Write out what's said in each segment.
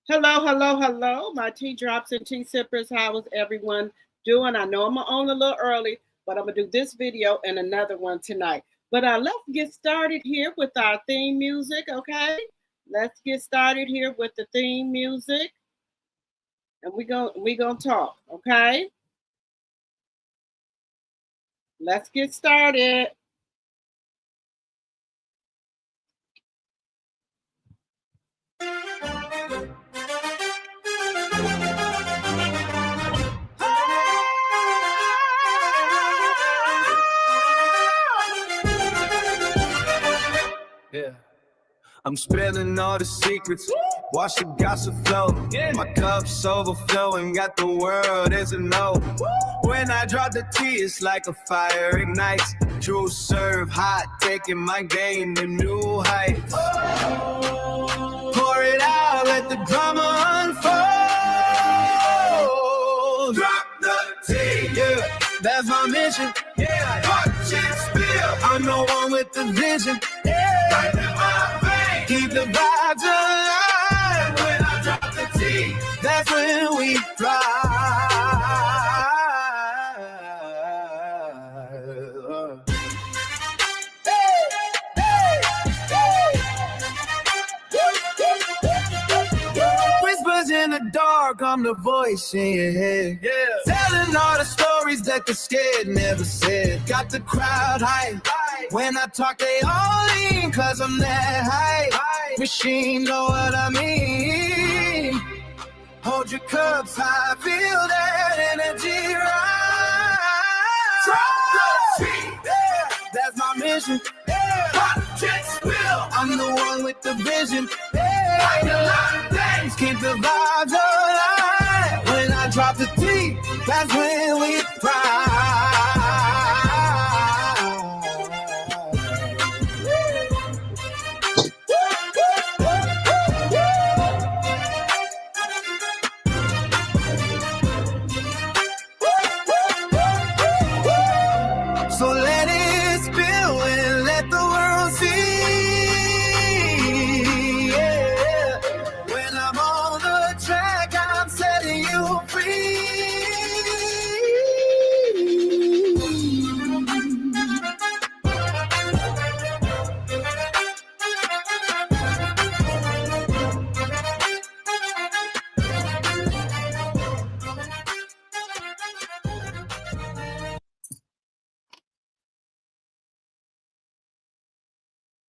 Hello, hello, hello, my tea drops and tea sippers. How is everyone doing? I know I'm on a little early, but I'm gonna do this video and another one tonight. But let's get started here with our theme music, okay? Let's get started here with the theme music, and we gonna talk, okay? Let's get started. Yeah. I'm spilling all the secrets. Watch the gossip flow. My cup's overflowing. Got the world as a no. When I drop the tea, it's like a fire ignites. True serve hot, taking my game to new heights. Pour it out, let the drama unfold. Drop the tea, yeah, that's my mission. Yeah, watch it spill. I'm the one with the vision. Yeah, keep the vibes alive. When I drop the tea, that's when we drive. Whispers in the dark, I'm the voice in your head. Yeah. Telling all the stories that the scared never said. Got the crowd hype. When I talk, they all lean, cause I'm that high. Machine, know what I mean. Hold your cups high, feel that energy rise. Drop the tea, yeah, that's my mission. Yeah. Watch it spill. I'm the one with the vision. Yeah. Like a lot of things, keep the vibes alive. When I drop the tea, that's when we ride. So let it spill and let the world see. Yeah. When I'm on the track, I'm setting you free.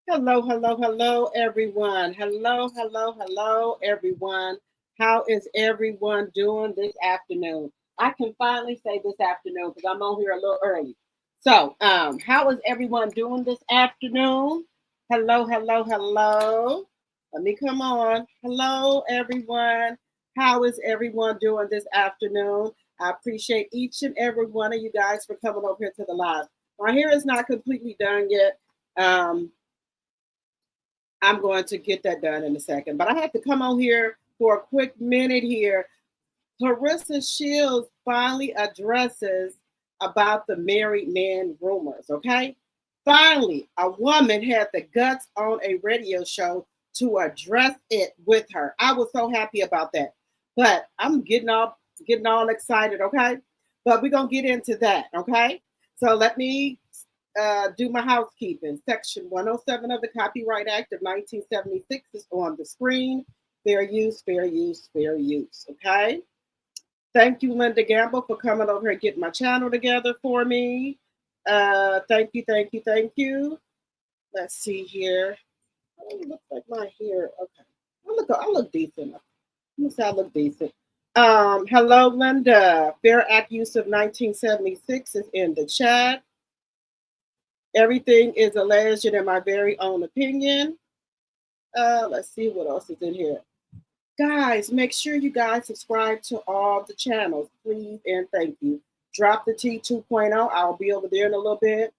Hello, hello, hello, everyone. Hello, hello, hello, everyone. How is everyone doing this afternoon? I can finally say this afternoon because I'm on here a little early. So, how is everyone doing this afternoon? Hello, hello, hello. Let me come on. Hello, everyone. How is everyone doing this afternoon? I appreciate each and every one of you guys for coming over here to the live. My hair is not completely done yet. I'm going to get that done in a second. But I had to come on here for a quick minute here. Clarissa Shields finally addresses about the married man rumors, okay? Finally, a woman had the guts on a radio show to address it with her. I was so happy about that. But I'm getting all excited, okay? But we're going to get into that, okay? So let me do my housekeeping. Section 107 of the Copyright Act of 1976 is on the screen. Fair use, fair use, fair use. Okay. Thank you, Linda Gamble, for coming over here and getting my channel together for me. Thank you, thank you, thank you. Let's see here. Oh, it looks like my hair. Okay. I look decent. Let me say I look decent. Hello, Linda. Fair Act use of 1976 is in the chat. Everything is alleged in my very own opinion. Let's see what else is in here. Guys, make sure you guys subscribe to all the channels, please, and thank you. Drop the T 2.0. I'll be over there in a little bit.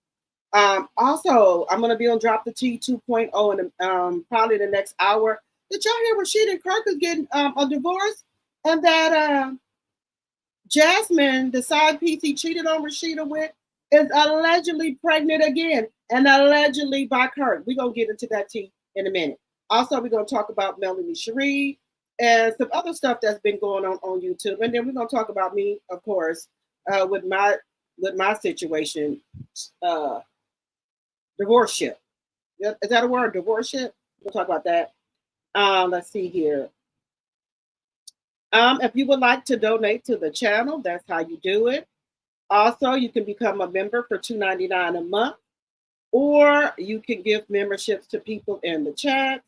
Also, I'm going to be on Drop the T 2.0 in probably the next hour. Did y'all hear Rashida and Kirk is getting a divorce? And that Jasmine, the side piece he cheated on Rashida with, is allegedly pregnant again, and allegedly by Kirk. We're going to get into that tea in a minute. Also, we're going to talk about Melanie Cherie and some other stuff that's been going on YouTube. And then we're gonna talk about me, of course, with my situation, uh, divorce ship. Is that a word? Divorce ship. We'll talk about that. Let's see here. If you would like to donate to the channel, that's how you do it. Also, you can become a member for $2.99 a month, or you can give memberships to people in the chat.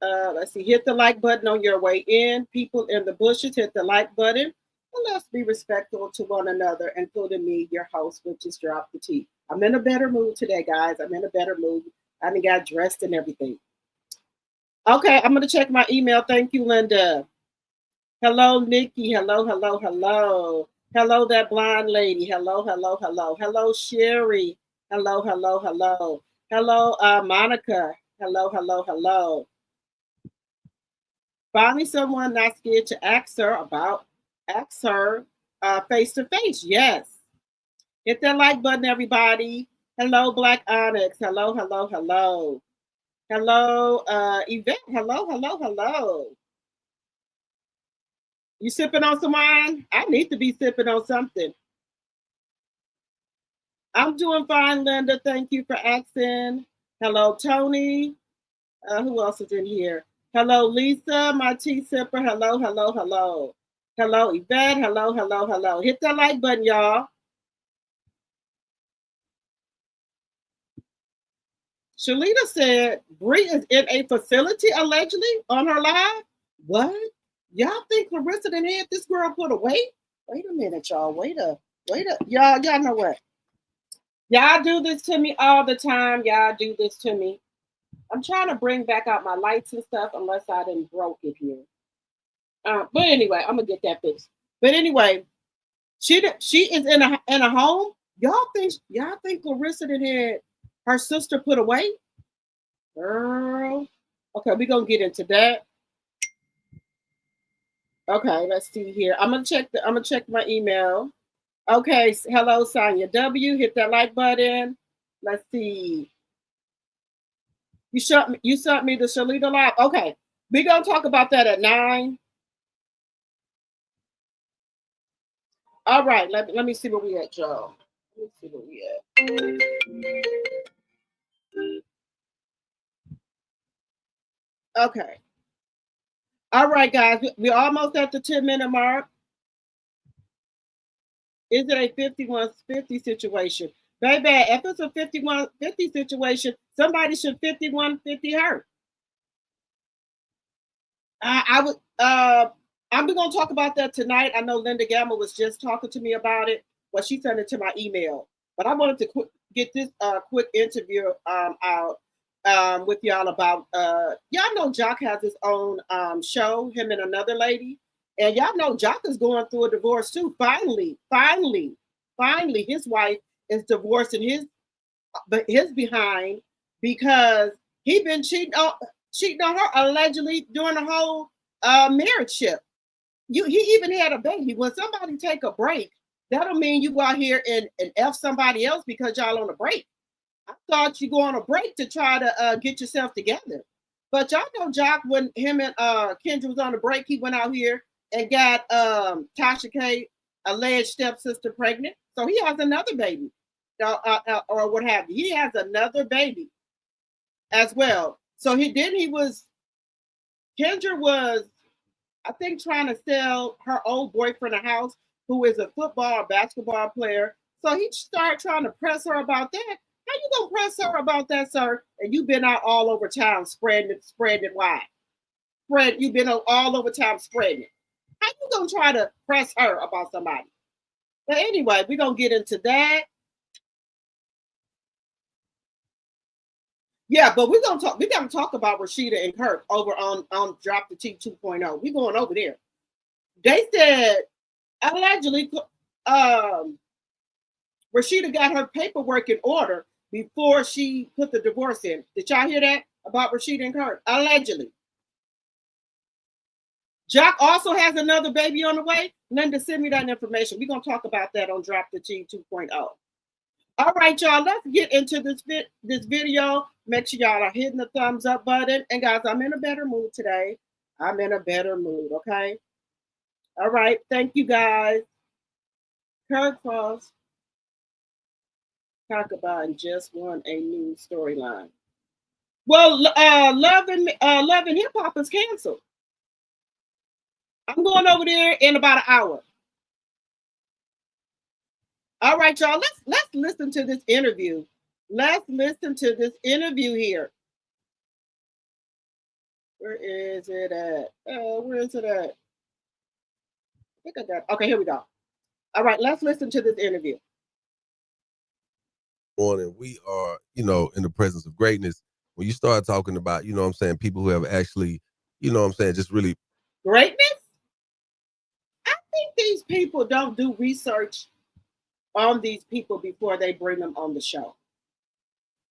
Let's see, hit the like button on your way in. People in the bushes, hit the like button. And let's be respectful to one another, including me, your host, which is Drop the Tea. I'm in a better mood today, guys. I'm in a better mood. I done got dressed and everything. Okay, I'm going to check my email. Thank you, Linda. Hello, Nikki. Hello, hello, hello. Hello, that blonde lady. Hello, hello, hello. Hello, Sherry. Hello, hello, hello. Hello, Monica. Hello, hello, hello. Finally, someone not scared to ask her face to face. Yes. Hit that like button, everybody. Hello, Black Onyx. Hello, hello, hello. Hello, Yvette. Hello, hello, hello. You sipping on some wine? I need to be sipping on something. I'm doing fine, Linda. Thank you for asking. Hello, Tony. Who else is in here? Hello, Lisa, my tea sipper. Hello, hello, hello. Hello, Yvette. Hello, hello, hello. Hit that like button, y'all. Shalita said Bree is in a facility allegedly on her live. What? Y'all think Clarissa done had this girl put away? Wait a minute, y'all. Wait a y'all know what? Y'all do this to me all the time. Y'all do this to me. I'm trying to bring back out my lights and stuff unless I didn't broke it here. But anyway, I'm gonna get that fixed. But anyway, she is in a home. Y'all think Clarissa done had her sister put away? Girl. Okay, we're gonna get into that. Okay, let's see here. I'm gonna check my email. Okay, hello, Sonia W. Hit that like button. Let's see. You sent me the Shalita live. Okay, we're gonna talk about that at 9. All right, let me see where we at, y'all. Let me see where we at. Okay. All right, guys, we're almost at the 10-minute mark. Is it a 51-50 situation? Baby, if it's a 51-50 situation, somebody should 51-50 her. I'm going to talk about that tonight. I know Linda Gamma was just talking to me about it. Well, she sent it to my email. But I wanted to get this quick interview out with y'all about, y'all know Jock has his own show, him and another lady. And y'all know Jock is going through a divorce too. Finally, his wife is divorcing his behind because he been cheating on her allegedly during the whole marriage ship. He even had a baby. When somebody take a break, that'll mean you go out here and F somebody else because y'all on a break. I thought you go on a break to try to get yourself together. But y'all know Jock, when him and Kendra was on the break, he went out here and got Tasha K, alleged stepsister, pregnant. So he has another baby, or what have you. He has another baby as well. So Kendra was, I think, trying to sell her old boyfriend a house, who is a football or basketball player. So he started trying to press her about that. How you gonna press her about that, sir? And you've been out all over town spreading it wide. You've been all over town spreading it. How you gonna try to press her about somebody? But anyway, we're gonna get into that. Yeah, but we gotta talk about Rashida and Kirk over on Drop the Tea 2.0. We're going over there. They said allegedly Rashida got her paperwork in order before she put the divorce in. Did y'all hear that about Rashida and Kirk? Allegedly. Jock also has another baby on the way. Linda, send me that information. We're going to talk about that on Drop the Tea 2.0. All right, y'all, let's get into this video. Make sure y'all are hitting the thumbs up button. And guys, I'm in a better mood today. I'm in a better mood, okay? All right. Thank you, guys. Kirk Cross talk about and just won a new storyline. Well, Love and Hip Hop is canceled. I'm going over there in about an hour. All right, y'all. Let's listen to this interview. Let's listen to this interview here. Where is it at? Where is it at? I think I got. Okay, here we go. All right, let's listen to this interview. And we are, in the presence of greatness. When you start talking about, what I'm saying, people who have actually, what I'm saying, just really greatness. I think these people don't do research on these people before they bring them on the show.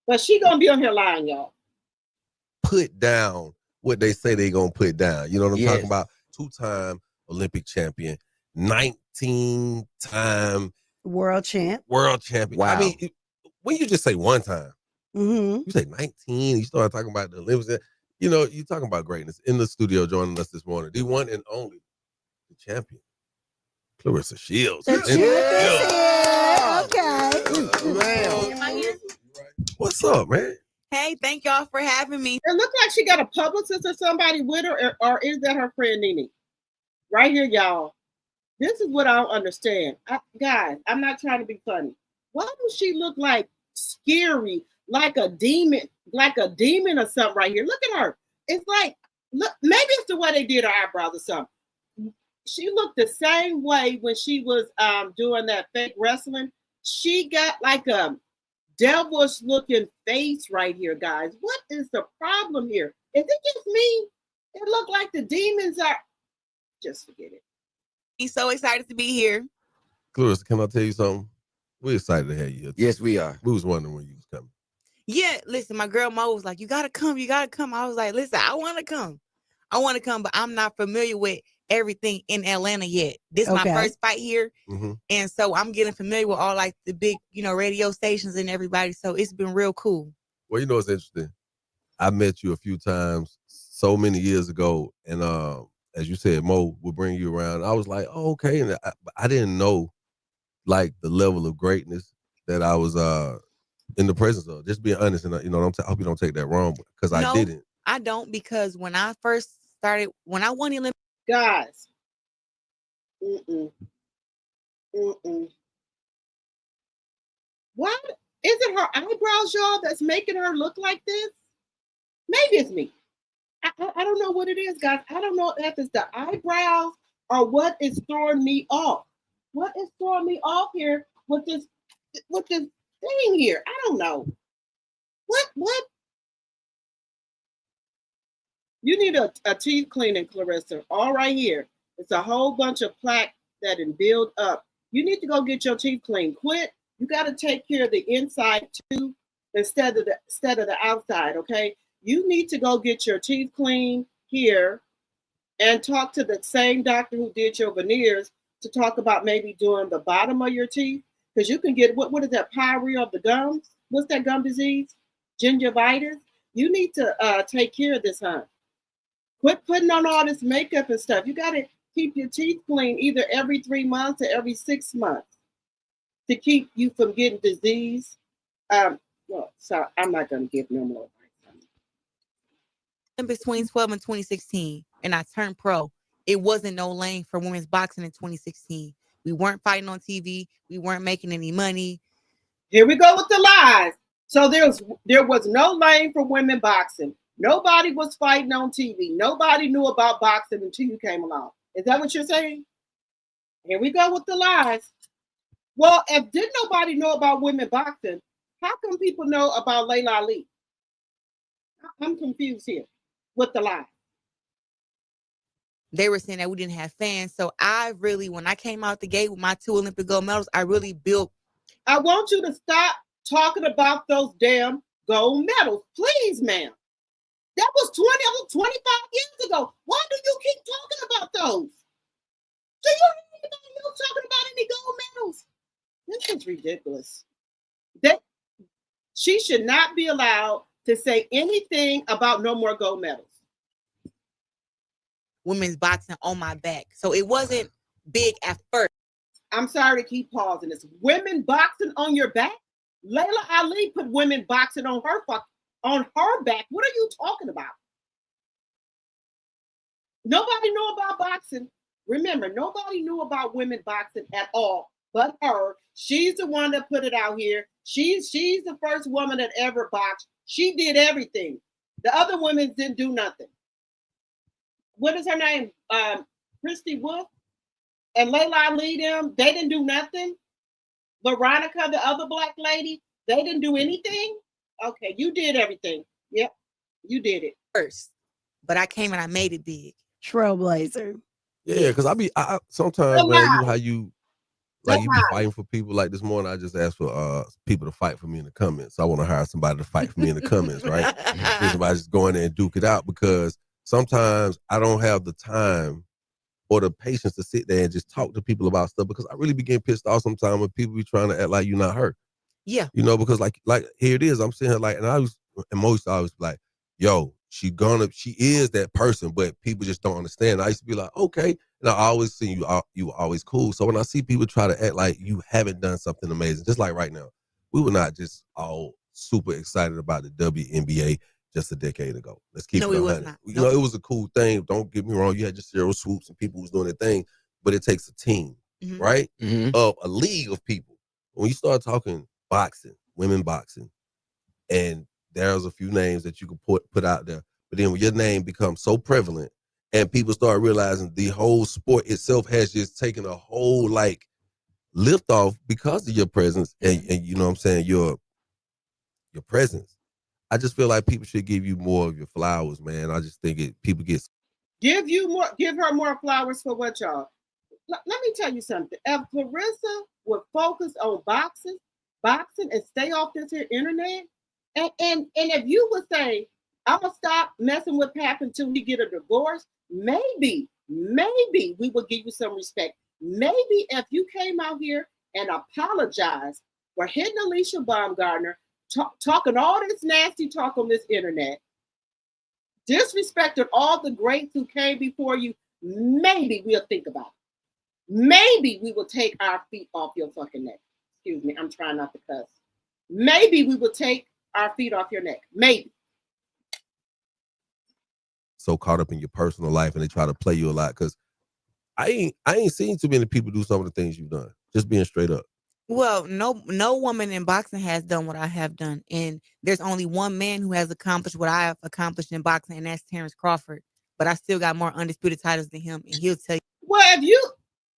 But she gonna be on here lying, y'all. Put down what they say they gonna put down. You know what I'm talking about? 2-time Olympic champion, 19-time world champ. Wow. I mean, when you just say one time, you say 19, you start talking about the Olympics. You're talking about greatness. In the studio joining us this morning, the one and only, the champion, Clarissa Shields. Okay. What's up, man? Hey, thank y'all for having me. It looks like she got a publicist or somebody with her, or is that her friend Nene? Right here, y'all. This is what I don't understand. Guys, I'm not trying to be funny. Why does she look like scary, like a demon or something right here? Look at her. It's like, look, maybe it's the way they did her eyebrows or something. She looked the same way when she was doing that fake wrestling. She got like a devilish looking face right here, guys. What is the problem here? Is it just me? It looked like the demons are. Just forget it. He's so excited to be here. Clarissa, can I tell you something? We're excited to have you here. Yes, we are. We was wondering when you was coming. Yeah, listen, my girl Mo was like, you gotta come. I was like, listen, I want to come, but I'm not familiar with everything in Atlanta yet. This is my first fight here. And so I'm getting familiar with all like the big, radio stations and everybody. So it's been real cool. Well, it's interesting. I met you a few times so many years ago, and as you said, Mo would bring you around. I was like, oh, okay. And I didn't know like the level of greatness that I was in the presence of. Just being honest, and I hope you don't take that wrong, because I didn't. I don't, because when I first started, when I won the Olympics, guys. What is it? Her eyebrows, y'all, that's making her look like this? Maybe it's me. I don't know what it is, guys. I don't know if it's the eyebrows or what is throwing me off. What is throwing me off here with this thing here? I don't know. What? You need a teeth cleaning, Clarissa. All right here. It's a whole bunch of plaque that can build up. You need to go get your teeth cleaned. Quit. You got to take care of the inside too, instead of the outside. Okay. You need to go get your teeth cleaned here and talk to the same doctor who did your veneers to talk about maybe doing the bottom of your teeth, because you can get what is that, pyorrhea of the gums? What's that gum disease? Gingivitis. You need to take care of this, huh? Quit putting on all this makeup and stuff. You got to keep your teeth clean either every 3 months or every 6 months to keep you from getting disease. So I'm not going to give no more. Between 2012 and 2016, and I turned pro. It wasn't no lane for women's boxing in 2016. We weren't fighting on TV. We weren't making any money. Here we go with the lies. So there was no lane for women boxing. Nobody was fighting on TV. Nobody knew about boxing until you came along. Is that what you're saying? Here we go with the lies. Well, if didn't nobody know about women boxing, how come people know about Layla Ali? I'm confused here with the lie. They were saying that we didn't have fans. So I really, when I came out the gate with my 2 Olympic gold medals, I really built. I want you to stop talking about those damn gold medals. Please, ma'am. That was 25 years ago. Why do you keep talking about those? Do you hear anybody else talking about any gold medals? This is ridiculous. She should not be allowed to say anything about no more gold medals. women's boxing on my back. So it wasn't big at first. I'm sorry to keep pausing this. Women boxing on your back? Layla Ali put women boxing on her back. What are you talking about? Nobody knew about boxing. Remember, nobody knew about women boxing at all but her. She's the one that put it out here. She's the first woman that ever boxed. She did everything. The other women didn't do nothing. What is her name? Christy Wolf and Layla Ali, they didn't do nothing. Veronica, the other black lady, they didn't do anything. Okay, you did everything. Yep, you did it first. But I came and I made it big. Trailblazer. Yeah, because I sometimes, man, how you like you be fighting for people. Like this morning, I just asked for people to fight for me in the comments. So I want to hire somebody to fight for me in the comments, right? Somebody just go in there and duke it out, because sometimes I don't have the time or the patience to sit there and just talk to people about stuff, because I really be getting pissed off sometimes when people be trying to act like you're not hurt. Yeah. You know, because like here it is. I'm sitting here like, and most always like, yo, she is that person, but people just don't understand. I used to be like, okay. And I always see you were always cool. So when I see people try to act like you haven't done something amazing, just like right now, we were not just all super excited about the WNBA just a decade ago. Let's keep it 100. You know, it was a cool thing. Don't get me wrong. You had just zero swoops and people was doing their thing, but it takes a team, right? Of a league of people. When you start talking boxing, women boxing, and there's a few names that you can put out there, but then when your name becomes so prevalent and people start realizing the whole sport itself has just taken a whole like lift off because of your presence and you know what I'm saying, your presence. I just feel like people should give you more of your flowers, man. I just think people get give her more flowers for what, y'all? Let me tell you something. If Clarissa would focus on boxing and stay off this here internet, and if you would say, I'm gonna stop messing with Pap until we get a divorce, maybe we will give you some respect. Maybe if you came out here and apologized for hitting Alicia Baumgartner, talking all this nasty talk on this internet, disrespected all the greats who came before you, maybe we'll think about it. Maybe we will take our feet off your fucking neck. Excuse me, I'm trying not to cuss. Maybe we will take our feet off your neck. Maybe. So caught up in your personal life and they try to play you a lot, because I ain't seen too many people do some of the things you've done. Just being straight up. Well, no woman in boxing has done what I have done. And there's only one man who has accomplished what I have accomplished in boxing, and that's Terrence Crawford. But I still got more undisputed titles than him, and he'll tell you. Well,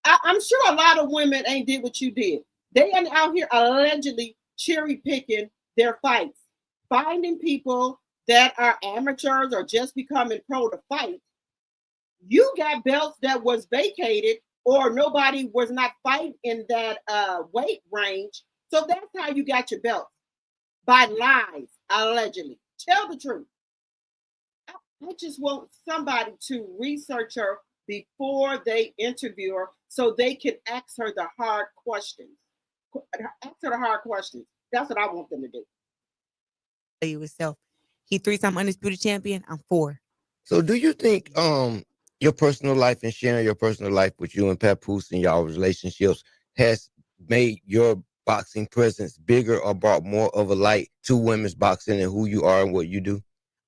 I'm sure a lot of women ain't did what you did. They are out here allegedly cherry picking their fights, finding people that are amateurs or just becoming pro to fight. You got belts that was vacated, or nobody was not fighting in that weight range. So that's how you got your belt, by lies, allegedly. Tell the truth. I just want somebody to research her before they interview her so they can ask her the hard questions. Ask her the hard questions. That's what I want them to do. You yourself. He 3-time undisputed champion. I'm 4. So do you think your personal life and sharing your personal life with you and Papoose and y'all relationships has made your boxing presence bigger or brought more of a light to women's boxing and who you are and what you do?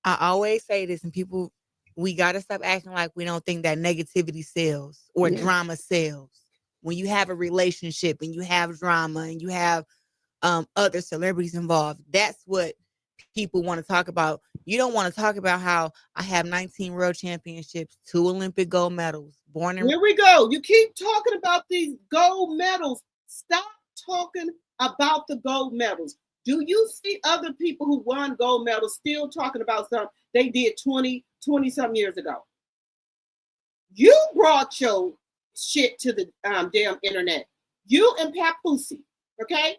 I always say this, and people, we got to stop acting like we don't think that negativity sells or drama sells. When you have a relationship and you have drama and you have other celebrities involved, that's what people want to talk about. You don't want to talk about how I have 19 world championships, 2 Olympic gold medals, born in. Here we go. You keep talking about these gold medals. Stop talking about the gold medals. Do you see other people who won gold medals still talking about something they did 20 something years ago? You brought your shit to the damn internet. You and Papoose, okay?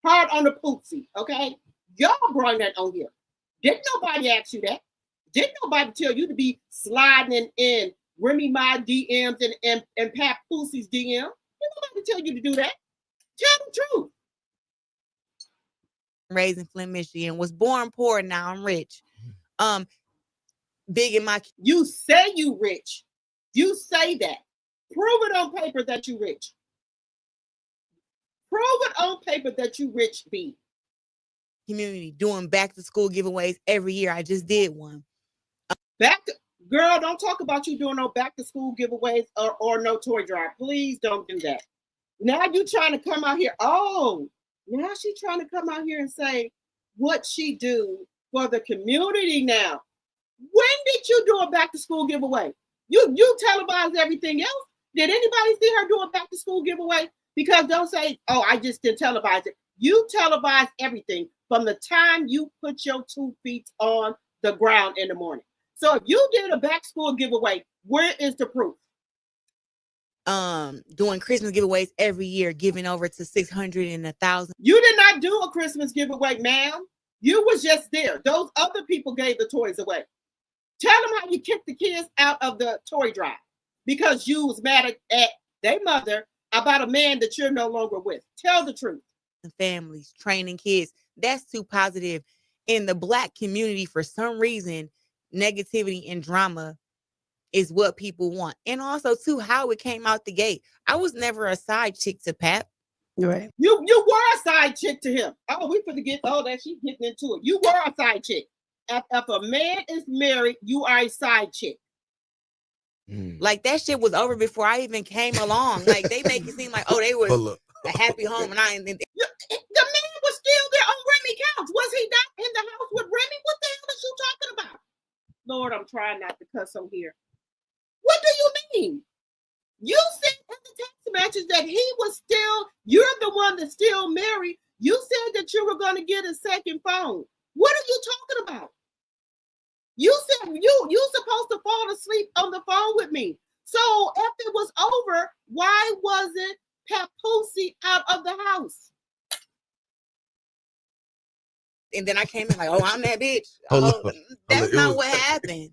Hard on the Poopsie, okay? Y'all brought that on here. Didn't nobody ask you that? Didn't nobody tell you to be sliding in Remy Ma DMs and Papoosie's DM? Didn't nobody tell you to do that? Tell the truth. Raised in Flint, Michigan, was born poor, now I'm rich. big in my. You say you rich. You say that. Prove it on paper that you rich. Prove it on paper that you rich, B. Community doing back to school giveaways every year. I just did one. Girl, don't talk about you doing no back to school giveaways or no toy drive. Please don't do that. Now you trying to come out here. Oh, now she's trying to come out here and say what she do for the community now. When did you do a back to school giveaway? You televised everything else. Did anybody see her do a back to school giveaway? Because don't say, oh, I just didn't televise it. You televised everything from the time you put your 2 feet on the ground in the morning. So if you did a back school giveaway, where is the proof? Doing Christmas giveaways every year, giving over to 600 and 1,000. You did not do a Christmas giveaway, ma'am. You was just there. Those other people gave the toys away. Tell them how you kicked the kids out of the toy drive because you was mad at their mother about a man that you're no longer with. Tell the truth. Families, training kids. That's too positive. In the Black community, for some reason, negativity and drama is what people want. And also, too, how it came out the gate. I was never a side chick to Pap. Right. You were a side chick to him. Oh, we forget. Oh, that she's getting into it. You were a side chick. If a man is married, you are a side chick. Like that shit was over before I even came along. Like they make it seem like, oh, they was a happy home, and the man was still there on Remy couch. Was he not in the house with Remy? What the hell is you talking about? Lord, I'm trying not to cuss on here. What do you mean? You said in the text message that he was still. You're the one that's still married. You said that you were going to get a second phone. What are you talking about? You said you supposed to fall asleep on the phone with me. So if it was over, why wasn't Papoose out of the house? And then I came in like, oh, I'm that bitch. That's not what happened.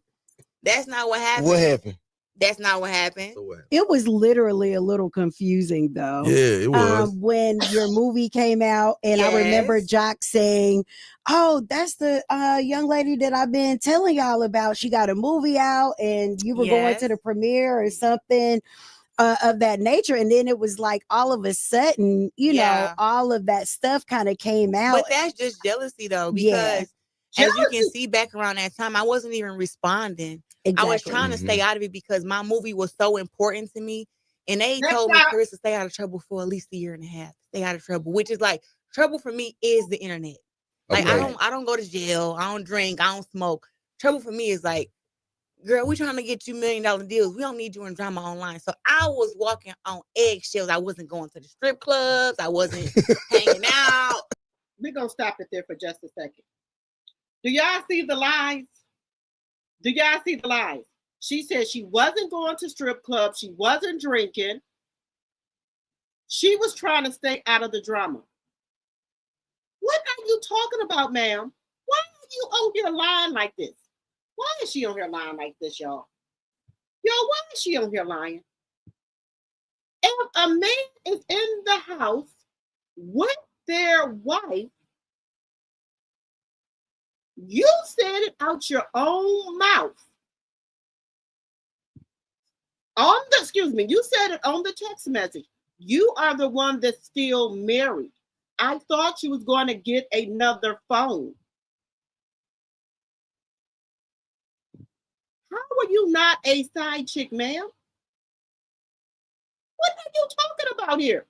That's not what happened. What happened? That's not what happened. It was literally a little confusing, though. Yeah, it was. When your movie came out, and I remember Jock saying, "Oh, that's the young lady that I've been telling y'all about. She got a movie out, and you were going to the premiere or something of that nature." And then it was like all of a sudden, you know, all of that stuff kind of came out. But that's just jealousy, though, because as you can see back around that time, I wasn't even responding. Exactly. I was trying to stay out of it because my movie was so important to me. And they told me, Clarissa, stay out of trouble for at least a year and a half. Stay out of trouble, which is like, trouble for me is the internet. Like, I don't go to jail. I don't drink. I don't smoke. Trouble for me is like, girl, we're trying to get you $1 million deals. We don't need you in drama online. So I was walking on eggshells. I wasn't going to the strip clubs. I wasn't hanging out. We're going to stop it there for just a second. Do y'all see the lies? Do y'all see the lies? She said she wasn't going to strip clubs. She wasn't drinking. She was trying to stay out of the drama. What are you talking about, ma'am? Why are you on here lying like this? Why is she on here lying like this, y'all? Why is she on here lying? If a man is in the house with their wife, you said it out your own mouth. You said it on the text message. You are the one that's still married. I thought you was going to get another phone. How are you not a side chick, ma'am? What are you talking about here?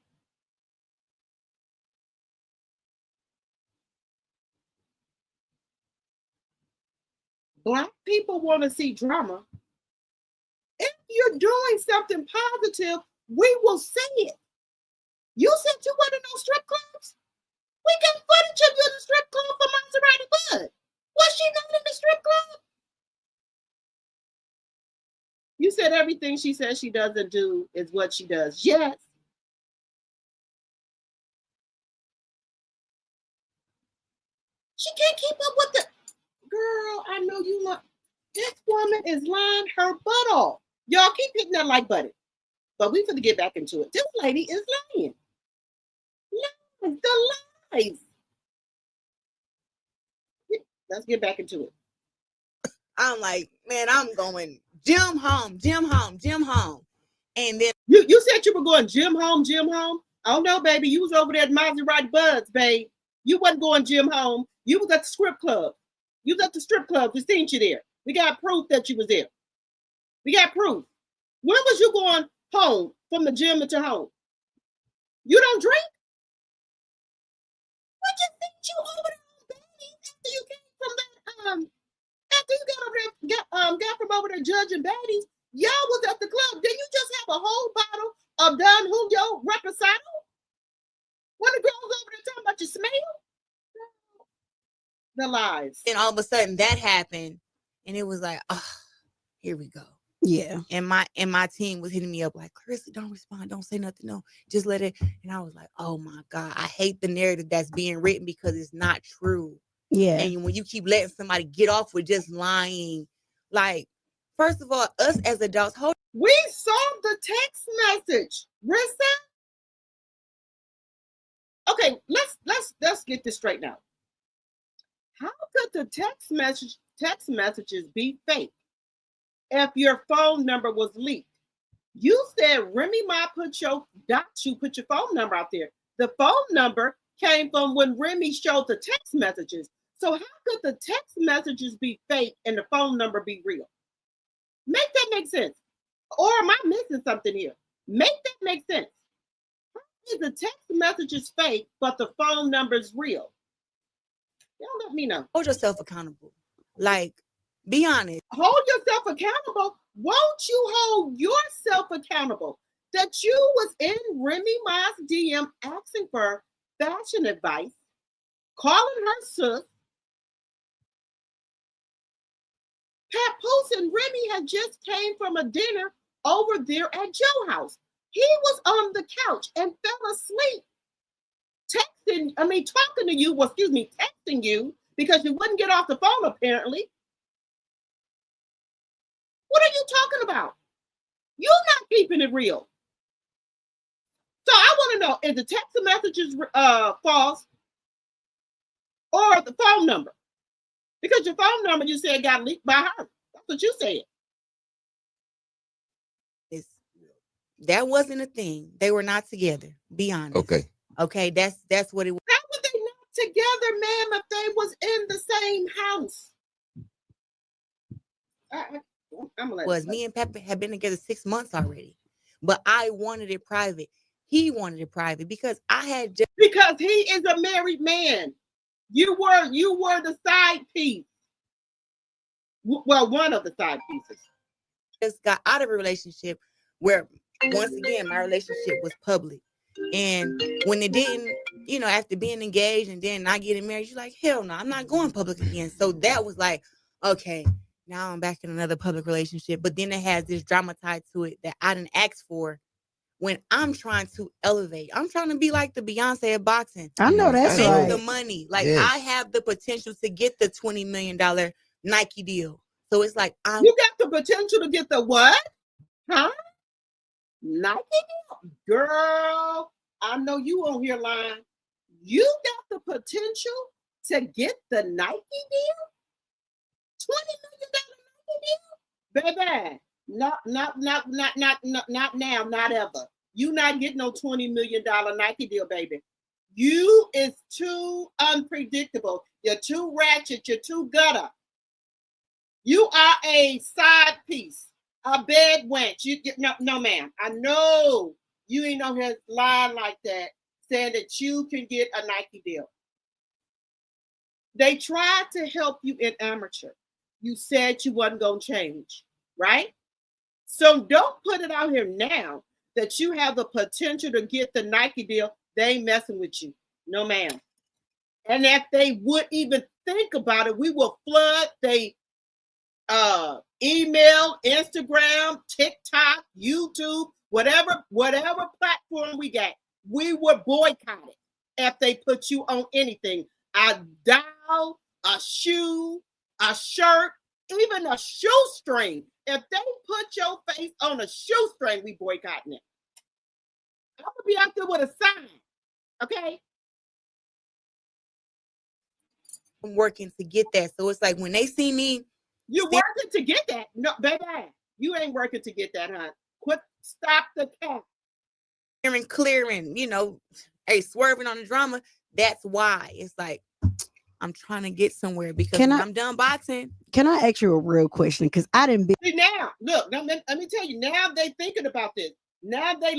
Black people want to see drama. If you're doing something positive, we will say it. You said you went to no strip clubs? We got footage of you in the strip club for Maserati Bud. Was she not in the strip club? You said everything she says she doesn't do is what she does. Yes. She can't keep up with the girl. I know you want. This woman is lying her butt off. Y'all keep hitting that like button. But we finna get back into it. This lady is lying. Lies, the lies. Let's get back into it. I'm like, man, I'm going gym home. And then you said you were going gym home. Oh no, baby, you was over there at Maserati Buds, babe. You wasn't going gym home. You was at the strip club. You was at the strip club. We seen you there. We got proof that you was there. We got proof. When was you going home from the gym to home? You don't drink? What you think you over there, baby? After you came from that, after you got over there, got from over there judging baddies, y'all was at the club. Did you just have a whole bottle of Don Julio Reposado? When the girls over there talking about your smell? The lies. And all of a sudden that happened, and it was like, oh, here we go. Yeah. And my team was hitting me up like, Clarissa, don't respond, don't say nothing, no, just let it. And I was like, oh my God, I hate the narrative that's being written because it's not true. Yeah. And when you keep letting somebody get off with just lying, like, first of all, us as adults, we saw the text message, Rissa. Okay, let's get this straight now. How could the text messages be fake if your phone number was leaked? You said Remy Ma put your phone number out there. The phone number came from when Remy showed the text messages. So how could the text messages be fake and the phone number be real? Make that make sense. Or am I missing something here? Make that make sense. How is the text messages fake, but the phone number is real? Y'all let me know. Hold yourself accountable. Like, be honest. Hold yourself accountable. Won't you hold yourself accountable that you was in Remy Ma's DM asking for fashion advice, calling her sis? Papoose and Remy had just came from a dinner over there at Joe's house. He was on the couch and fell asleep. Talking to you, texting you because you wouldn't get off the phone apparently. What are you talking about? You're not keeping it real. So I want to know, is the text messages false or the phone number? Because your phone number, you said, got leaked by her. That's what you said. That wasn't a thing. They were not together. Be honest. Okay, that's what it was. How were they not together, ma'am, if they was in the same house? I'm gonna let me and Pepper had been together 6 months already, but I wanted it private. He wanted it private because because he is a married man. You were the side piece. Well, one of the side pieces. Just got out of a relationship where, once again, my relationship was public. And when it didn't, after being engaged and then not getting married, you're like, hell no, I'm not going public again. So that was like, okay, now I'm back in another public relationship. But then it has this drama tied to it that I didn't ask for when I'm trying to elevate. I'm trying to be like the Beyonce of boxing. I know that's right. The money. Like, yes. I have the potential to get the $20 million Nike deal. So it's like, you got the potential to get the what? Huh? Nike deal? Girl, I know you on here lying. You got the potential to get the Nike deal? $20 million Nike deal? Baby, not now, not ever. You not getting no $20 million Nike deal, baby. You is too unpredictable. You're too ratchet. You're too gutter. You are a side piece. A bed wench. No, ma'am. I know you ain't on here lying like that, saying that you can get a Nike deal. They tried to help you in amateur. You said you wasn't going to change, right? So don't put it out here now that you have the potential to get the Nike deal. They ain't messing with you. No, ma'am. And if they would even think about it, we will flood they email, Instagram, TikTok, YouTube, whatever platform we got, we would boycott it if they put you on anything. A doll, a shoe, a shirt, even a shoestring. If they put your face on a shoestring, we boycotting it. I'm gonna be out there with a sign, okay? I'm working to get that. So it's like when they see me You working to get that? No, baby, you ain't working to get that, huh? Stop the cat. Clearing, hey, swerving on the drama. That's why it's like I'm trying to get somewhere because I'm done boxing. Can I ask you a real question? Because I didn't. See now, look. Now, let me tell you. Now they thinking about this. Now they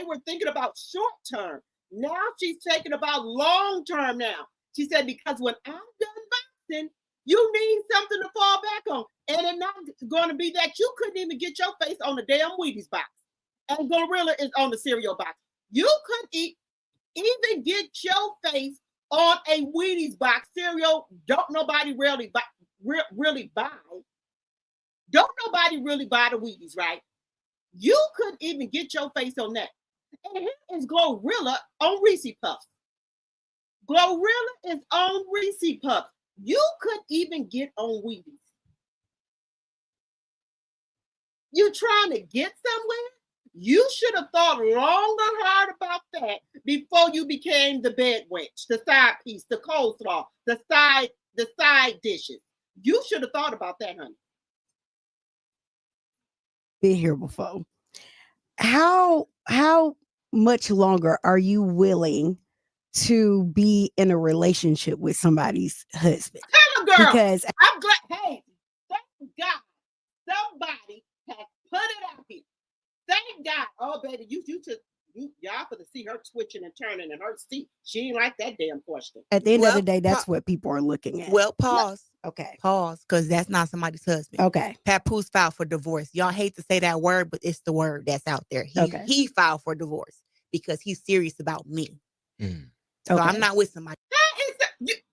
were thinking about short term. Now she's taking about long term. Now she said because when I'm done boxing, you need something to fall back on, and it's not going to be that you couldn't even get your face on the damn Wheaties box, and Gorilla is on the cereal box. You couldn't even get your face on a Wheaties box cereal. Don't nobody really buy. Don't nobody really buy the Wheaties, right? You couldn't even get your face on that. And here is Glorilla on Reese Puffs. Glorilla is on Reese Puffs. You couldn't even get on Wheaties. You trying to get somewhere? You should have thought long and hard about that before you became the bed wench, the side piece, the coleslaw, the side dishes. You should have thought about that, honey. Been here before. How much longer are you willing to be in a relationship with somebody's husband? Tell them, girl. Because I'm glad. Hey, thank God somebody has put it out here. Thank God. Oh, baby, y'all for to see her twitching and turning in her seat. She ain't like that damn question. At the end of the day, that's what people are looking at. Well, pause. Okay. Pause, because that's not somebody's husband. Okay. Papoose filed for divorce. Y'all hate to say that word, but it's the word that's out there. He filed for divorce because he's serious about me. So I'm not with somebody.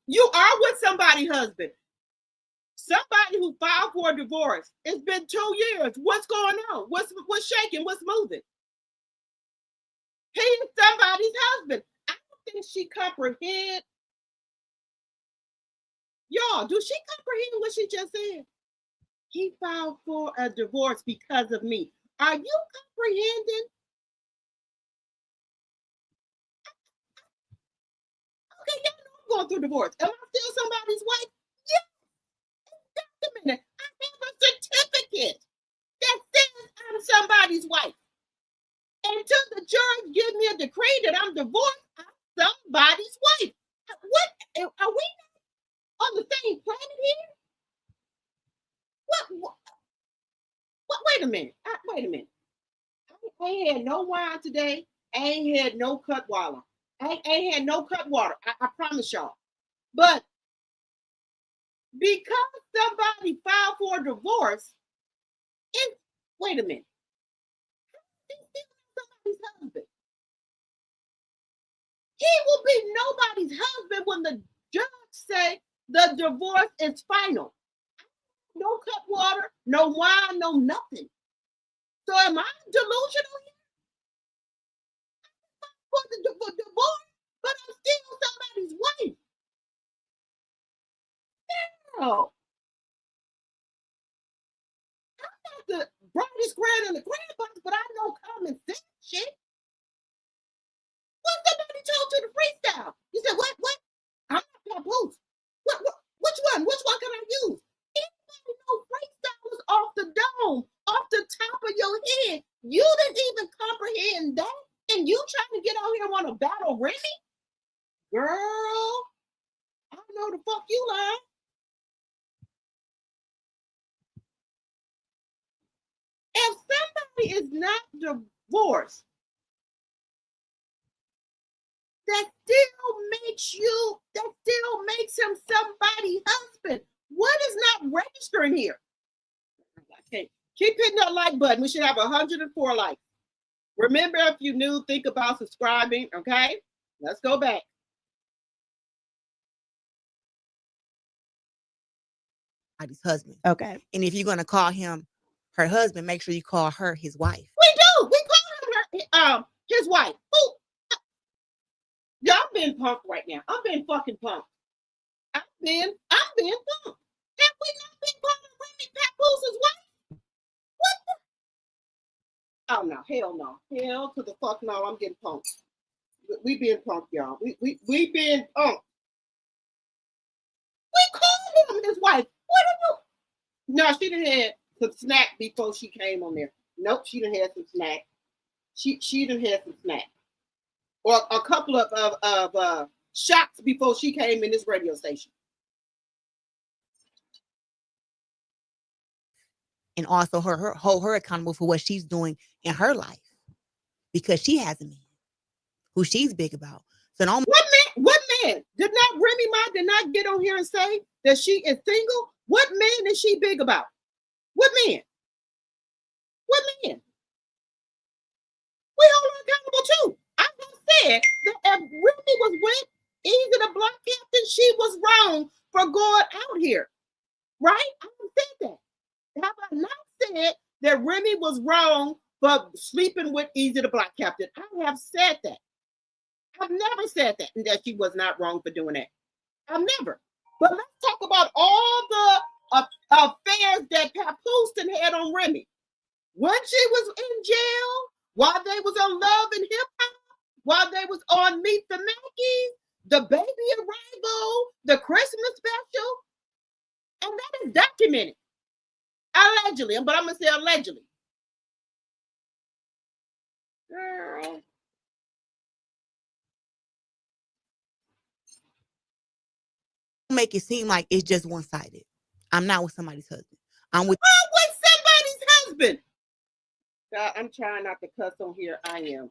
You are with somebody's husband. Somebody who filed for a divorce. It's been 2 years. What's going on? What's shaking? What's moving? He is somebody's husband. I don't think she comprehend. Y'all, do she comprehend what she just said? He filed for a divorce because of me. Are you comprehending? Okay, y'all know I'm going through divorce. Am I still somebody's wife? Yes. Documented. I have a certificate that says I'm somebody's wife. Until the judge gives me a decree that I'm divorced, I'm somebody's wife. What? Are we on the same planet here? What? Wait a minute. Wait a minute. I ain't had no wine today. I ain't had no cut water. I ain't had no cut water. I promise y'all. But because somebody filed for a divorce, wait a minute. Somebody's husband. He will be nobody's husband when the judge say the divorce is final. No cut water, no wine, no nothing. So am I delusional here? For the divorce, but I'm still somebody's wife. No. I'm not the brightest grand in the grand box, but I know common sense shit. What somebody told you to freestyle? You said, what? I'm not Papoose. Which one? Which one can I use? Anybody know freestyle is off the dome, off the top of your head. You didn't even comprehend that. And you trying to get out here and want to battle Remy? Girl, I know the fuck you lying. If somebody is not divorced, that still makes him somebody's husband. What is not registering here? Okay, keep hitting that like button. We should have 104 likes. Remember, if you're new, think about subscribing, okay? Let's go back. His husband. Okay. And if you're going to call him her husband, make sure you call her his wife. We do. We call him his wife. Ooh. Yeah, I'm being punked right now. I'm being fucking punked. I'm being punked. Have we not been calling Remy Papoose's wife? What the? Oh no, hell no. Hell to the fuck no, I'm getting punked. We being punked, y'all. We being punked. We called him his wife. What are you? No, she done had some snack before she came on there. Nope, she done had some snack. She done had some snack. Or a couple of shots before she came in this radio station. And also hold her accountable for what she's doing in her life. Because she has a man who she's big about. So don't what man? Did not Remy Ma did not get on here and say that she is single? What man is she big about? What man? What man? We hold her accountable too. I have said that if Remy was with Easy the Block Captain, she was wrong for going out here. Right? I have said that. Have I not said that Remy was wrong for sleeping with Easy the Block Captain? I have said that. I've never said that she was not wrong for doing that. I've never. But let's talk about all the affairs that Papoose had on Remy. When she was in jail, while they was on Love and Hip Hop, while they was on Meet the Mackies, the baby arrival, the Christmas special, and that is documented. Allegedly, but I'm going to say allegedly. Girl. Make it seem like it's just one-sided. I'm not with somebody's husband. I'm with somebody's husband. God, I'm trying not to cuss on here. I am.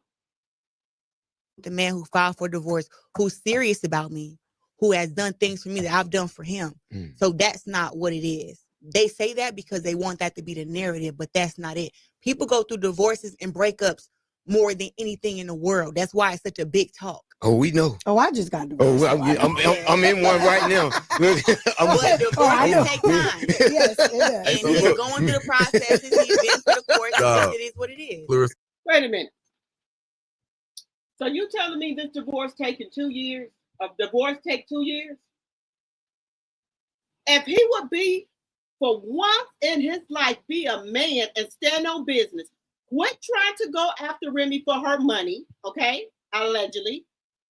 The man who filed for divorce, who's serious about me, who has done things for me that I've done for him. So that's not what it is. They say that because they want that to be the narrative, but that's not it. People go through divorces and breakups more than anything in the world. That's why it's such a big talk. Oh, we know. Oh, I just got divorced. Oh, I'm in one right now. But divorce take time. Yes, it does. And he's going through the processes. He's been through the courts. It is what it is. Wait a minute. So you telling me this divorce taking 2 years? A divorce take 2 years? If he would be, for once in his life, be a man and stand on business, quit trying to go after Remy for her money, okay, allegedly.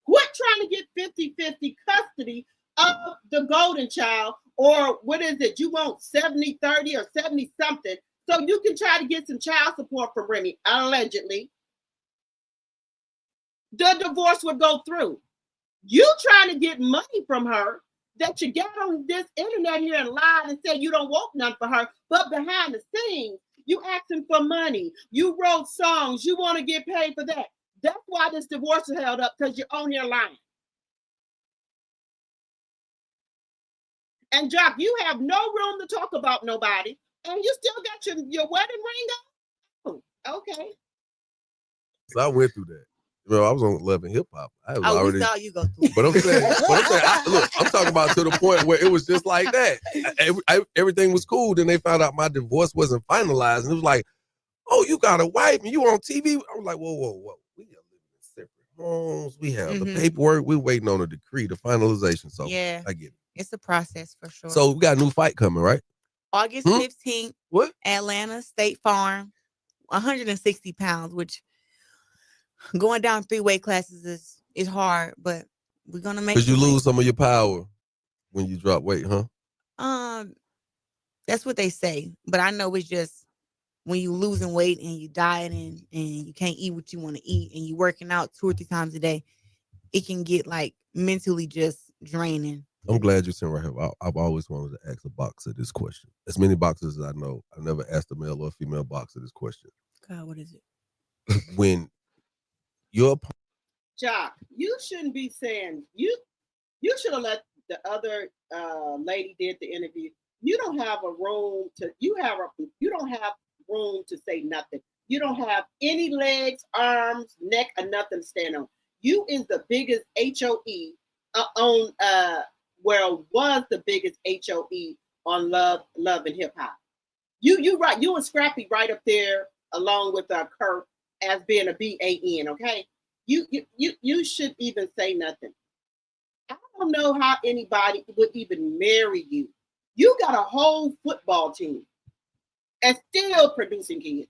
Quit trying to get 50-50 custody of the golden child, or what is it? You want 70-30 or 70-something, so you can try to get some child support from Remy, allegedly. The divorce would go through. You trying to get money from her that you got on this internet here and lied and said you don't want none for her, but behind the scenes, you asking for money. You wrote songs. You want to get paid for that. That's why this divorce is held up, because you're on here lying. And Jock, you have no room to talk about nobody, and you still got your wedding ring on? Oh, okay. So I went through that. You know, I was on Love and Hip Hop. We saw you go through. But I'm saying, look, I'm talking about to the point where it was just like that. Everything was cool. Then they found out my divorce wasn't finalized, and it was like, "Oh, you got a wife and you on TV?" I was like, "Whoa! We are living in separate homes. We have the paperwork. We're waiting on a decree, the finalization." So yeah, I get it. It's a process for sure. So we got a new fight coming, right? August 15th. What? Atlanta State Farm, 160 pounds, which. Going down 3 weight classes is hard, but we're gonna make. Because you lose some of your power when you drop weight, huh? That's what they say, but I know it's just when you losing weight and you dieting and you can't eat what you want to eat and you working out 2 or 3 times a day, it can get like mentally just draining. I'm glad you're sitting right here. I've always wanted to ask a boxer this question. As many boxers as I know, I never asked a male or female boxer this question. God, what is it? When your Jock, you shouldn't be saying you should have let the other lady did the interview. You don't have a room to you don't have room to say nothing. You don't have any legs, arms, neck, or nothing to stand on. You is the biggest HOE on was the biggest HOE on Love and Hip Hop. You right, you and Scrappy right up there along with Kurt as being a BAN, okay? You should even say nothing. I don't know how anybody would even marry you. You got a whole football team and still producing kids.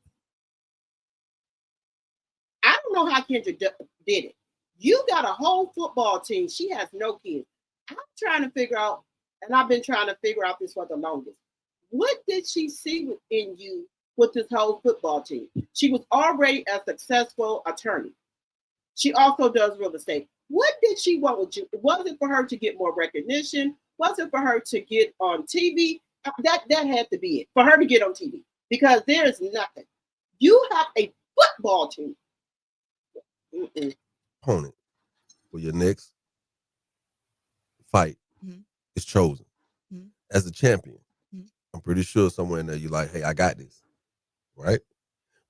I don't know how Kendra did it. You got a whole football team. She has no kids. I'm trying to figure out, and I've been trying to figure out this for the longest. what did she see in you with this whole football team? She was already a successful attorney. She also does real estate. What did she want with you? Was it for her to get more recognition? Was it for her to get on TV? That had to be it, for her to get on TV, because there is nothing. You have a football team. Opponent for your next fight is chosen as a champion. I'm pretty sure somewhere in there you're like, hey, I got this, right?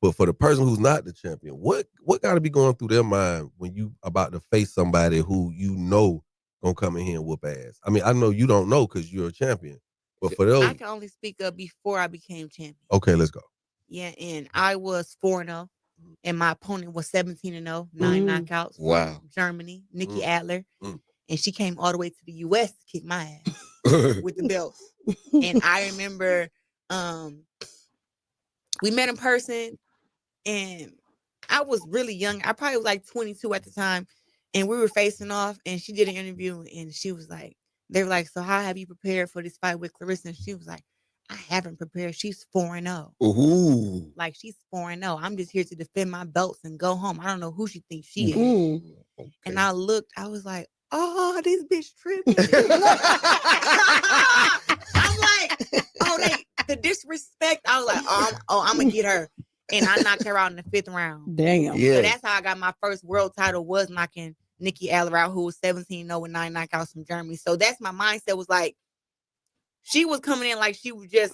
But for the person who's not the champion, what got to be going through their mind when you about to face somebody who you know gonna come in here and whoop ass? I mean, I know you don't know because you're a champion, but for those, I can only speak up before I became champion. Okay, let's go. Yeah, and I was 4-0, and my opponent was 17-0, 9 knockouts. Wow. From Germany, Nikki Adler, and she came all the way to the U.S. to kick my ass with the belts. And I remember, we met in person. And I was really young. I probably was like 22 at the time. And we were facing off, and she did an interview, and she was like, they were like, so how have you prepared for this fight with Clarissa? And she was like, I haven't prepared. She's 4-0. Ooh. Like, she's 4-0. I'm just here to defend my belts and go home. I don't know who she thinks she is. Okay. And I looked, I was like, oh, this bitch tripping. I'm like, oh, the disrespect. I was like, I'm going to get her. And I knocked her out in the 5th round. Damn. Yeah. So that's how I got my first world title, was knocking Nikki Adler out, who was 17-0 with 9 knockouts from Germany. So that's my mindset, was like, she was coming in like she was just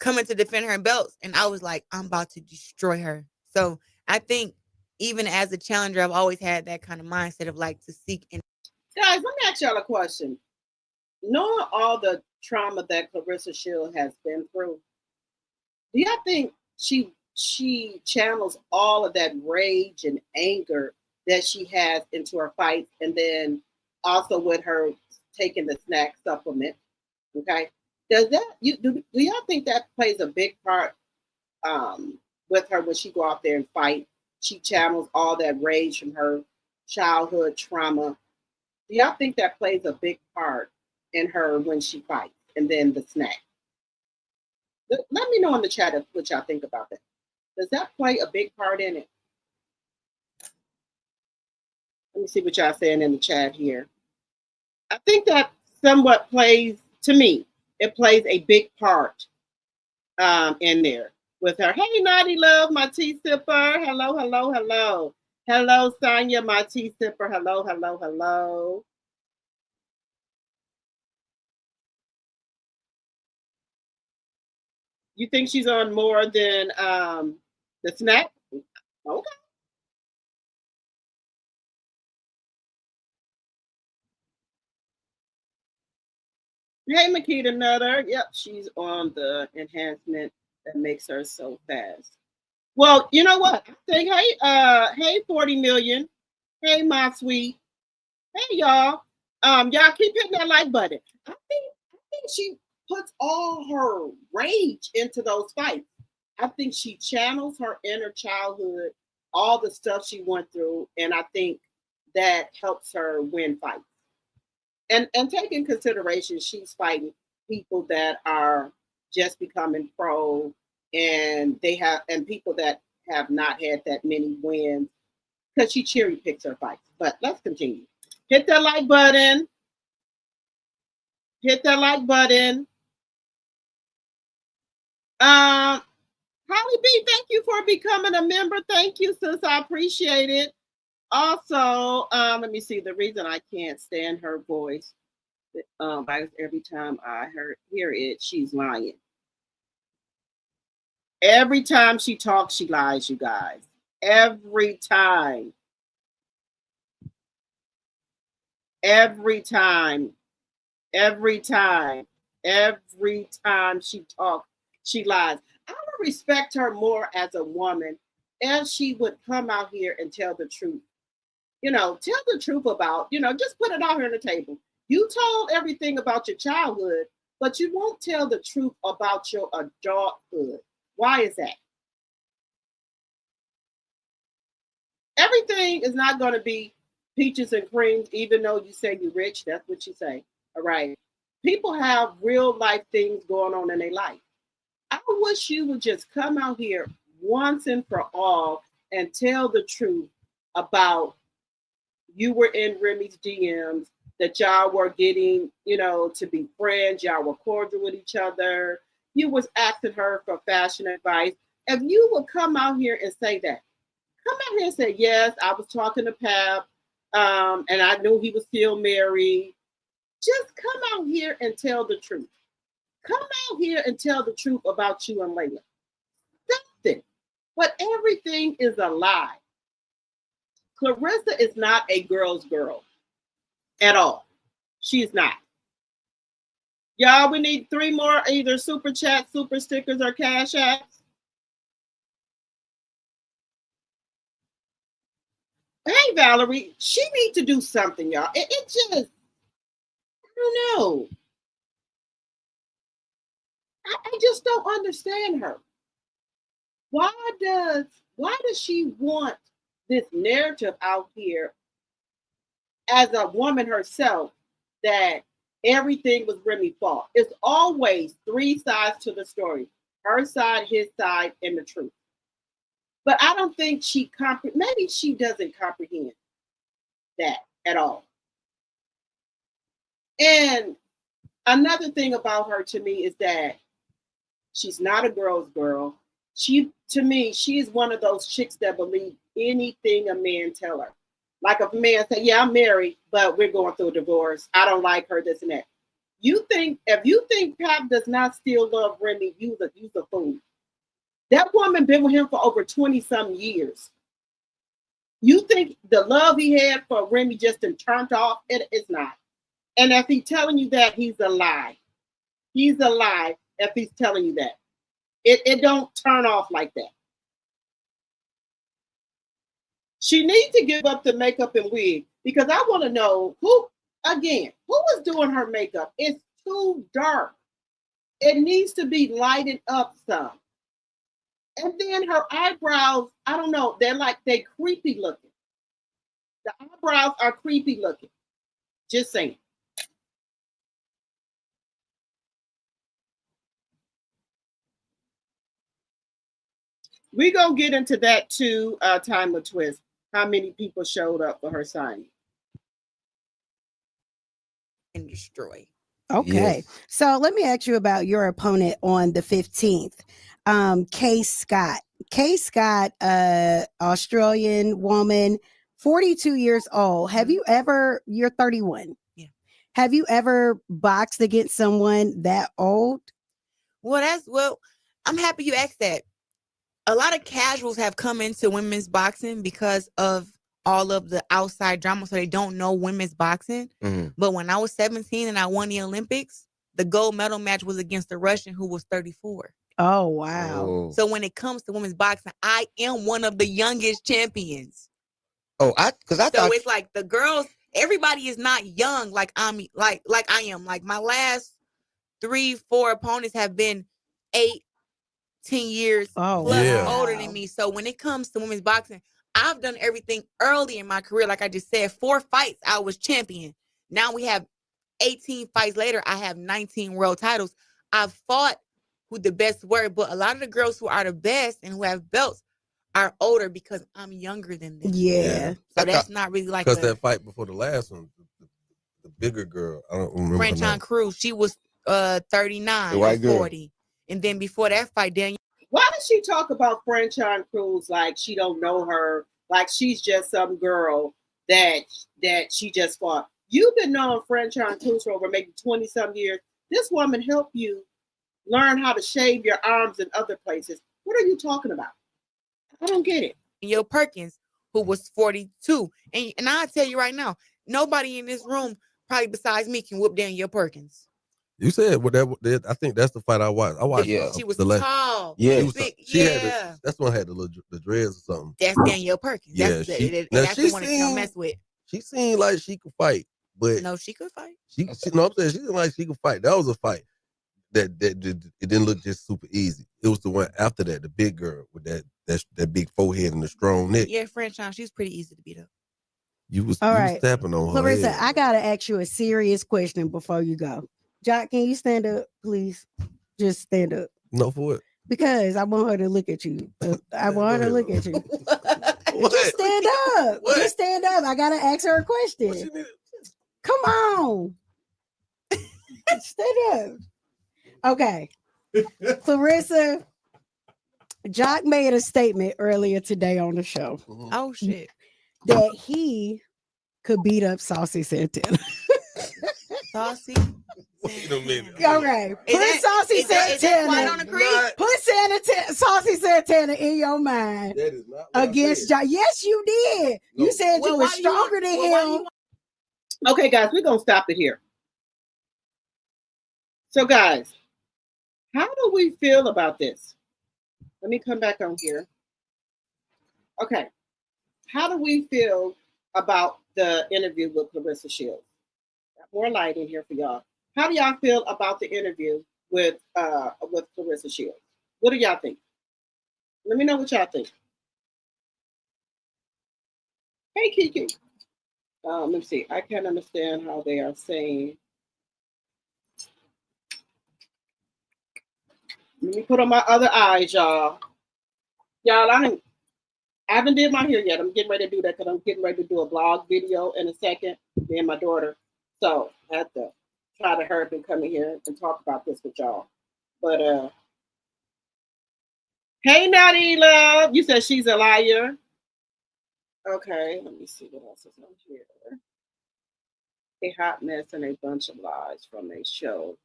coming to defend her belts. And I was like, I'm about to destroy her. So I think even as a challenger, I've always had that kind of mindset of like to seek. Guys, let me ask y'all a question. Knowing all the trauma that Clarissa Shields has been through, do y'all think she channels all of that rage and anger that she has into her fights, and then also with her taking the snack supplement? Okay, does that do y'all think that plays a big part with her when she go out there and fight? She channels all that rage from her childhood trauma. Do y'all think that plays a big part in her when she fights, and then the snack? Let me know in the chat what y'all think about that. Does that play a big part in it? Let me see what y'all saying in the chat here. I think that somewhat plays, to me, it plays a big part in there with her. Hey, Naughty Love, my tea sipper. Hello, hello, hello. Hello, Sonia, my tea sipper. Hello, hello, hello. You think she's on more than the snack? Okay. Hey, Makita Nutter. Yep, she's on the enhancement that makes her so fast. Well, you know what? I think, hey, 40 million. Hey, my sweet. Hey, y'all. Y'all keep hitting that like button. I think she puts all her rage into those fights. I think she channels her inner childhood, all the stuff she went through, and I think that helps her win fights. And take in consideration, she's fighting people that are just becoming pro, and people that have not had that many wins, because she cherry picks her fights. But let's continue. Hit that like button. Hit that like button. Holly B, thank you for becoming a member. Thank you, sis. I appreciate it. Also, let me see, the reason I can't stand her voice, every time I hear it, she's lying. Every time she talks, she lies, you guys. Every time. Every time. Every time. Every time she talks, she lies. I would respect her more as a woman if she would come out here and tell the truth. Tell the truth about, just put it out here on the table. You told everything about your childhood, but you won't tell the truth about your adulthood. Why is that? Everything is not going to be peaches and creams, even though you say you're rich. That's what you say. All right. People have real life things going on in their life. I wish you would just come out here once and for all and tell the truth about you were in Remy's DMs, that y'all were getting, to be friends, y'all were cordial with each other. You was asking her for fashion advice. If you would come out here and say that, come out here and say, yes, I was talking to Pap, and I knew he was still married. Just come out here and tell the truth. Come out here and tell the truth about you and Layla. Something. But everything is a lie. Clarissa is not a girl's girl at all. She's not. Y'all, we need 3 more either super chats, super stickers, or cash apps. Hey, Valerie, she needs to do something, y'all. It just, I don't know. I just don't understand her. Why does she want this narrative out here as a woman herself that everything was Remy's fault? It's always 3 sides to the story. Her side, his side, and the truth. But I don't think maybe she doesn't comprehend that at all. And another thing about her to me is that she's not a girl's girl. To me, she's one of those chicks that believe anything a man tell her. Like if a man say, yeah, I'm married, but we're going through a divorce. I don't like her, this and that. If you think Pap does not still love Remy, you's a fool. That woman been with him for over 20-some years. You think the love he had for Remy just turned off? It's not. And if he's telling you that, he's a lie. He's a lie if he's telling you that. It don't turn off like that. She needs to give up the makeup and wig, because I want to know who was doing her makeup. It's too dark. It needs to be lightened up some. And then her eyebrows, I don't know, they're creepy looking. The eyebrows are creepy looking. Just saying. We're going to get into that too, time of twist. How many people showed up for her signing? And destroy. Okay. Yes. So let me ask you about your opponent on the 15th. Kay Scott. Kay Scott, Australian woman, 42 years old. Have you ever, you're 31. Yeah. Have you ever boxed against someone that old? Well, I'm happy you asked that. A lot of casuals have come into women's boxing because of all of the outside drama, so they don't know women's boxing. Mm-hmm. But when I was 17 and I won the Olympics, the gold medal match was against a Russian who was 34. Oh, wow. Oh. So when it comes to women's boxing, I am one of the youngest champions. Oh, I thought it's like the girls, everybody is not young like I'm like I am. Like my last 3-4 opponents have been 8-10 years plus older than me. So when it comes to women's boxing, I've done everything early in my career. Like I just said, 4 fights, I was champion. Now we have 18 fights later, I have 19 world titles. I've fought who the best were, but a lot of the girls who are the best and who have belts are older because I'm younger than them. Yeah. So that's not really like because that fight before the last one, the bigger girl, I don't remember. Franchon Cruz, she was 39 or 40. And then before that fight, Daniel. Why does she talk about Franchon Cruz like she don't know her, like she's just some girl that she just fought? You've been knowing Franchon Cruz for over maybe 20-some years. This woman helped you learn how to shave your arms in other places. What are you talking about? I don't get it. Danielle Perkins, who was 42. And I'll tell you right now, nobody in this room, probably besides me, can whoop Danielle Perkins. You said what that? I think that's the fight I watched. She was tall. Yeah, big. That's one had the dreads or something. That's Danielle Perkins. That's the one that you don't mess with. She seemed like she could fight, but no, she could fight. I'm saying she seemed like she could fight. That was a fight that it didn't look just super easy. It was the one after that, the big girl with that big forehead and the strong neck. Yeah, Franchon, she's pretty easy to beat up. You was tapping on her. Clarissa, I gotta ask you a serious question before you go. Jock, can you stand up, please? Just stand up. No, for what? Because I want her to look at you. I want her to look at you. What? Just stand up. What? Just stand up. I gotta ask her a question. Come on. Stand up. Okay. Clarissa, Jock made a statement earlier today on the show. Oh shit. That he could beat up Saucy Santana. Saucy. Wait a minute. Okay. Put Saucy Santana. Put Saucy Santana in your mind. That is not against Jock. Yes, you did. No. You said you were stronger than him. Okay, guys, we're gonna stop it here. So, guys, how do we feel about this? Let me come back on here. Okay. How do we feel about the interview with Clarissa Shields? Got more light in here for y'all. How do y'all feel about the interview with Clarissa Shields? What do y'all think? Let me know what y'all think. Hey, Kiki. Let me see. I can't understand how they are saying. Let me put on my other eyes, y'all. Y'all, I haven't did my hair yet. I'm getting ready to do that because I'm getting ready to do a vlog video in a second, me and my daughter. So I have to try to hurry up and come in here and talk about this with y'all. But hey, Naughty Love. You said she's a liar. Okay, let me see what else is on here. A hot mess and a bunch of lies from a show.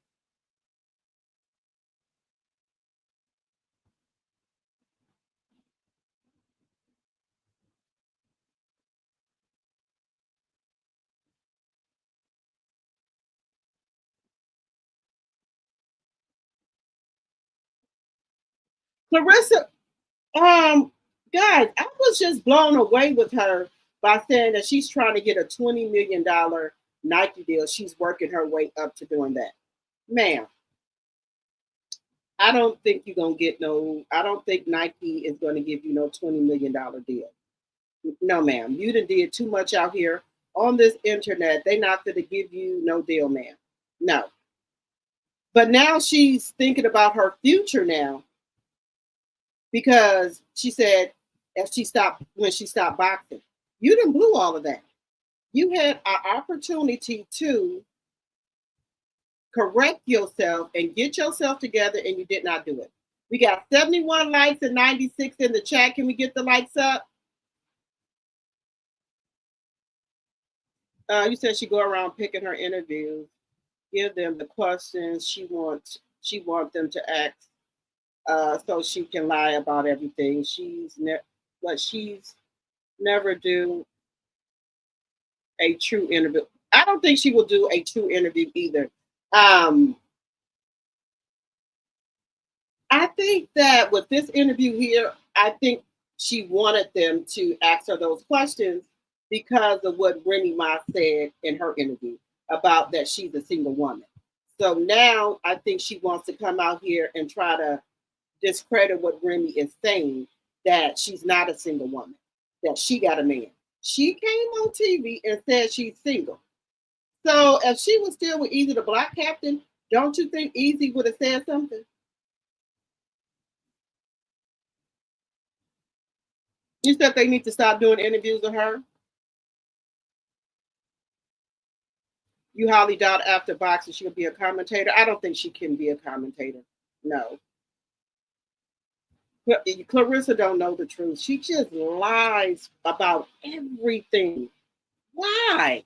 Clarissa, guys, I was just blown away with her by saying that she's trying to get a $20 million Nike deal. She's working her way up to doing that. Ma'am, I don't think you're going to get I don't think Nike is going to give you no $20 million deal. No, ma'am. You done did too much out here on this internet. They not going to give you no deal, ma'am. No. But now she's thinking about her future now because she said when she stopped boxing, you done blew all of that. You had an opportunity to correct yourself and get yourself together, and you did not do it. We got 71 likes and 96 in the chat. Can we get the likes up? You said she go around picking her interviews, give them the questions she wants them to ask, so she can lie about everything. She's never do a true interview. I don't think she will do a true interview either. I think that with this interview here, I think she wanted them to ask her those questions because of what Remy Ma said in her interview about that she's a single woman. So now I think she wants to come out here and try to discredit what Remy is saying, that she's not a single woman, that she got a man. She came on TV and said she's single. So if she was still with Easy the Black Captain, don't you think Easy would have said something? You said they need to stop doing interviews with her? You highly doubt after boxing she'll be a commentator? I don't think she can be a commentator. No. Clarissa don't know the truth. She just lies about everything. Why?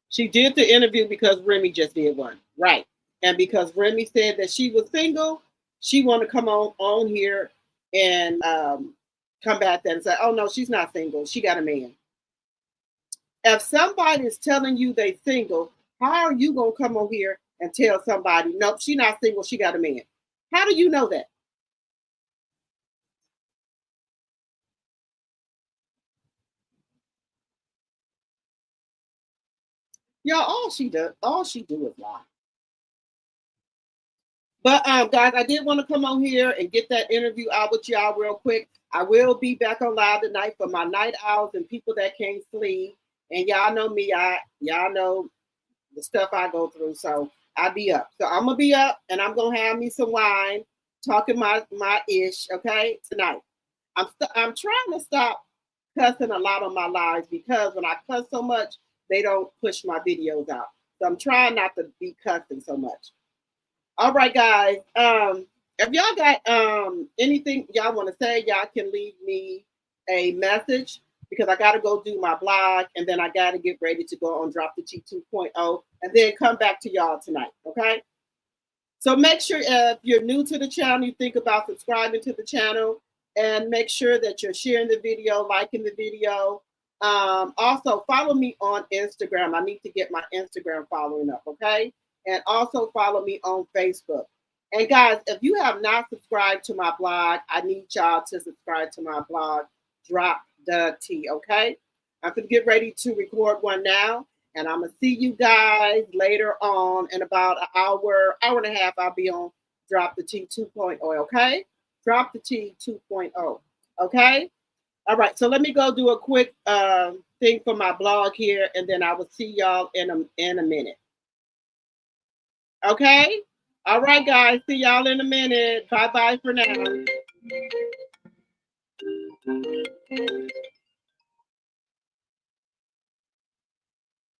She did the interview because Remy just did one. Right. And because Remy said that she was single, she wanted to come on here and combat that and say, oh, no, she's not single. She got a man. If somebody is telling you they single, how are you going to come on here and tell somebody, nope, she's not single, she got a man? How do you know that? Y'all, all she do is lie. But guys, I did want to come on here and get that interview out with y'all real quick. I will be back on live tonight for my night owls and people that can't sleep. And y'all know me. Y'all know the stuff I go through. So I be up. So I'm gonna be up, and I'm gonna have me some wine, talking my ish. Okay, tonight. I'm trying to stop cussing a lot on my lives, because when I cuss so much, they don't push my videos out. So I'm trying not to be cussing so much. All right, guys. If y'all got anything y'all want to say, y'all can leave me a message, because I got to go do my blog, and then I got to get ready to go on Drop the T 2.0, and then come back to y'all tonight. Okay. So make sure, if you're new to the channel, you think about subscribing to the channel, and make sure that you're sharing the video, liking the video. Also, follow me on Instagram. I need to get my Instagram following up, okay? And also follow me on Facebook. And guys, if you have not subscribed to my blog, I need y'all to subscribe to my blog, Drop the T, okay? I'm going to get ready to record one now. And I'm going to see you guys later on in about an hour and a half. I'll be on Drop the T 2.0, okay? Drop the T 2.0, okay? All right, so let me go do a quick thing for my blog here, and then I will see y'all in a minute. Okay? All right, guys, see y'all in a minute. Bye-bye for now.